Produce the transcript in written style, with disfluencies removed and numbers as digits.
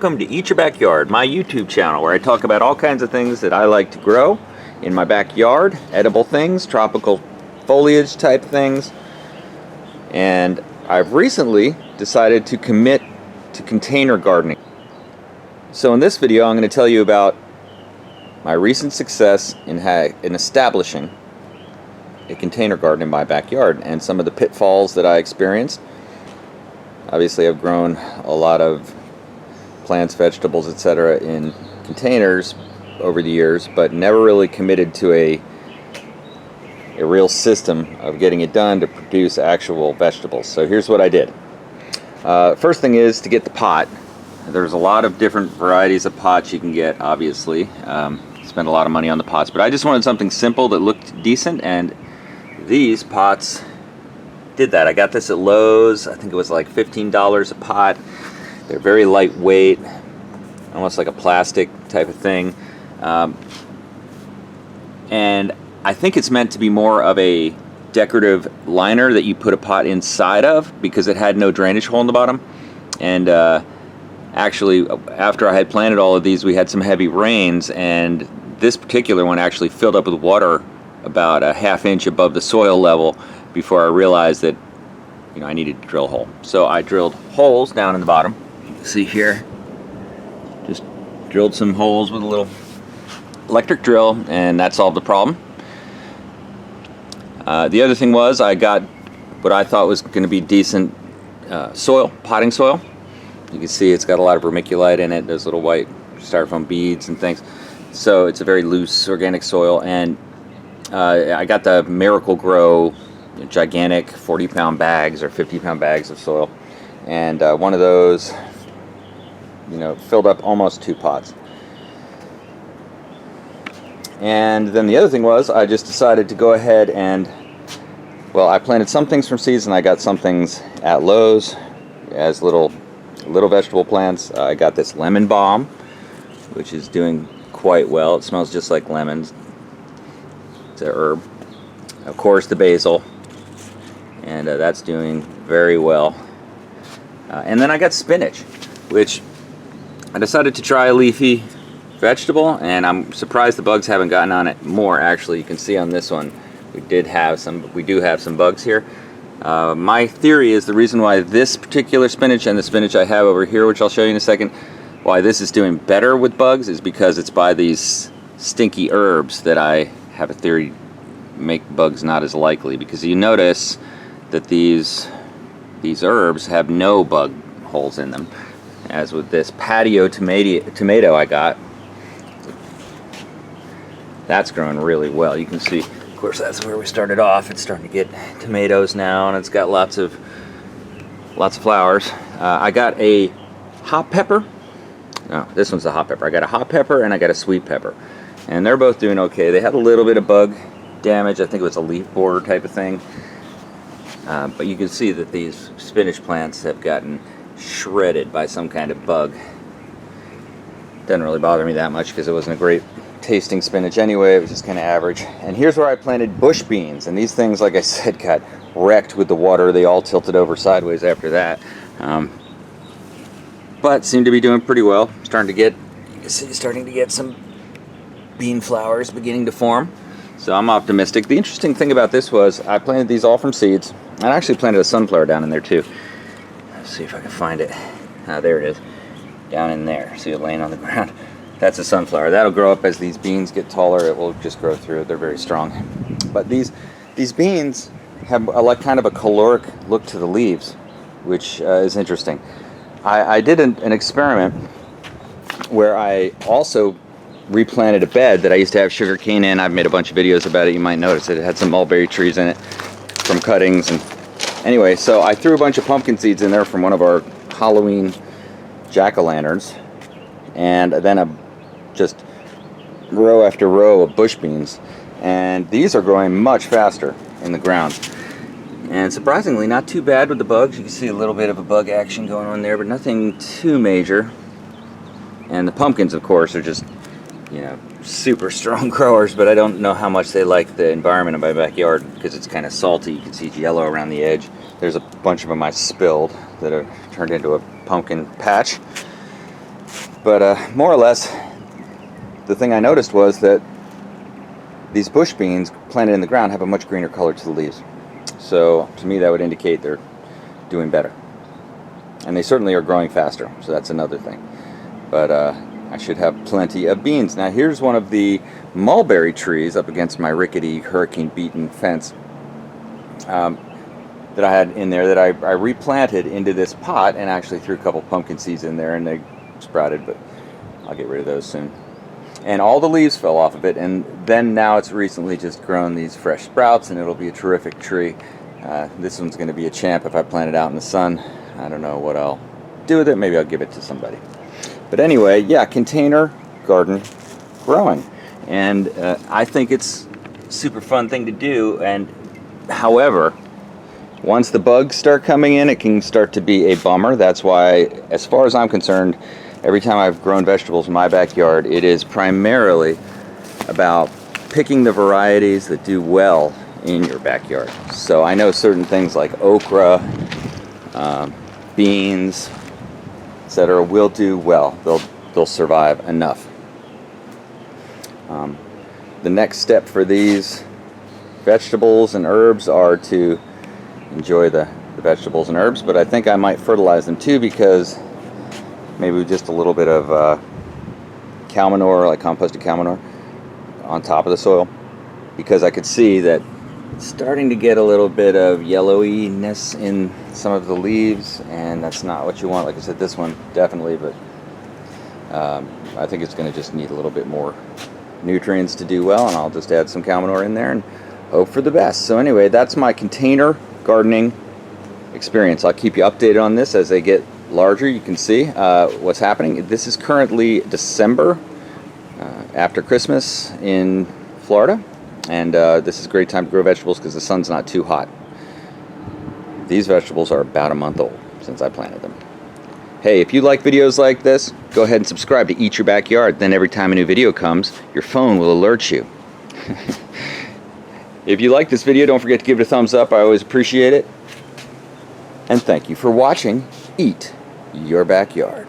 welcome to Eat Your Backyard, my YouTube channel where I talk about all kinds of things that I like to grow in my backyard, edible things, tropical foliage type things. And I've recently decided to commit to container gardening. So in this video I'm going to tell you about my recent success in establishing a container garden in my backyard and some of the pitfalls that I experienced. Obviously I've grown a lot of plants, vegetables, etc. in containers over the years, but never really committed to a real system of getting it done to produce actual vegetables. So here's what I did. First thing is to get the pot. There's a lot of different varieties of pots you can get, obviously. Spend a lot of money on the pots, but I just wanted something simple that looked decent, and these pots did that. I got this at Lowe's. I think it was like $15 a pot. They're very lightweight, almost like a plastic type of thing. And I think it's meant to be more of a decorative liner that you put a pot inside of, because it had no drainage hole in the bottom. And actually, after I had planted all of these, we had some heavy rains, and this particular one actually filled up with water about a ½ inch above the soil level before I realized that, you know, I needed to drill a hole. So I drilled holes down in the bottom. You can see here, just drilled some holes with a little electric drill, and that solved the problem. The other thing was I got what I thought was going to be decent soil, potting soil. You can see it's got a lot of vermiculite in it. There's little white styrofoam beads and things. So it's a very loose organic soil, and I got the Miracle-Gro gigantic 40-pound bags or 50-pound bags of soil, and one of those, you know, filled up almost 2 pots. And then the other thing was I just decided to go ahead and, well, I planted some things from seeds, and I got some things at Lowe's as little vegetable plants. I got this lemon balm, which is doing quite well. It smells just like lemons. It's a herb. Of course, the basil, and that's doing very well. And then I got spinach, which I decided to try a leafy vegetable, and I'm surprised the bugs haven't gotten on it more. Actually, you can see on this one we do have some bugs here. My theory is the reason why this particular spinach and the spinach I have over here, which I'll show you in a second, why this is doing better with bugs, is because it's by these stinky herbs that I have a theory make bugs not as likely. Because you notice that these herbs have no bug holes in them, as with this patio tomato I got. That's growing really well. You can see, of course, that's where we started off. It's starting to get tomatoes now, and it's got lots of flowers. I got a hot pepper. No, this one's a hot pepper. I got a hot pepper and I got a sweet pepper, and they're both doing okay. They had a little bit of bug damage. I think it was a leaf borer type of thing. But you can see that these spinach plants have gotten shredded by some kind of bug. Doesn't really bother me that much because it wasn't a great tasting spinach anyway. It was just kind of average. And here's where I planted bush beans, and these things, like I said, got wrecked with the water. They all tilted over sideways after that. But seem to be doing pretty well. Starting to get some bean flowers beginning to form. So I'm optimistic. The interesting thing about this was I planted these all from seeds. I actually planted a sunflower down in there too. Let's see if I can find it. There it is. Down in there. See it laying on the ground. That's a sunflower. That'll grow up as these beans get taller. It will just grow through. They're very strong. But these beans have kind of a caloric look to the leaves, which is interesting. I did an experiment where I also replanted a bed that I used to have sugar cane in. I've made a bunch of videos about it. You might notice it had some mulberry trees in it from cuttings. And anyway, so I threw a bunch of pumpkin seeds in there from one of our Halloween jack-o'-lanterns, and then just row after row of bush beans, and these are growing much faster in the ground, and surprisingly not too bad with the bugs. You can see a little bit of a bug action going on there, but nothing too major. And the pumpkins, of course, are just, you know, super strong growers, but I don't know how much they like the environment in my backyard because it's kind of salty. You can see it's yellow around the edge. There's a bunch of them I spilled that have turned into a pumpkin patch. But more or less, the thing I noticed was that these bush beans planted in the ground have a much greener color to the leaves. So to me that would indicate they're doing better. And they certainly are growing faster, so that's another thing. But I should have plenty of beans. Now here's one of the mulberry trees up against my rickety hurricane-beaten fence that I had in there that I replanted into this pot and actually threw a couple pumpkin seeds in there and they sprouted, but I'll get rid of those soon. And all the leaves fell off of it, and then now it's recently just grown these fresh sprouts, and it'll be a terrific tree. This one's going to be a champ if I plant it out in the sun. I don't know what I'll do with it. Maybe I'll give it to somebody. But anyway, yeah, container garden growing. And I think it's a super fun thing to do. And however, once the bugs start coming in, it can start to be a bummer. That's why, as far as I'm concerned, every time I've grown vegetables in my backyard, it is primarily about picking the varieties that do well in your backyard. So I know certain things like okra, beans, etc. will do well. They'll survive enough. The next step for these vegetables and herbs are to enjoy the vegetables and herbs, but I think I might fertilize them too, because maybe with just a little bit of cow manure, like composted cow manure, on top of the soil, because I could see that it's starting to get a little bit of yellowiness in some of the leaves, and that's not what you want. Like I said, this one definitely, but I think it's going to just need a little bit more nutrients to do well, and I'll just add some cow manure in there and hope for the best. So anyway, that's my container gardening experience. I'll keep you updated on this as they get larger. You can see what's happening. This is currently December, after Christmas in Florida, and this is a great time to grow vegetables because the sun's not too hot. These vegetables are about a month old since I planted them. Hey, if you like videos like this, go ahead and subscribe to Eat Your Backyard. Then every time a new video comes, your phone will alert you. If you like this video, don't forget to give it a thumbs up. I always appreciate it. And thank you for watching Eat Your Backyard.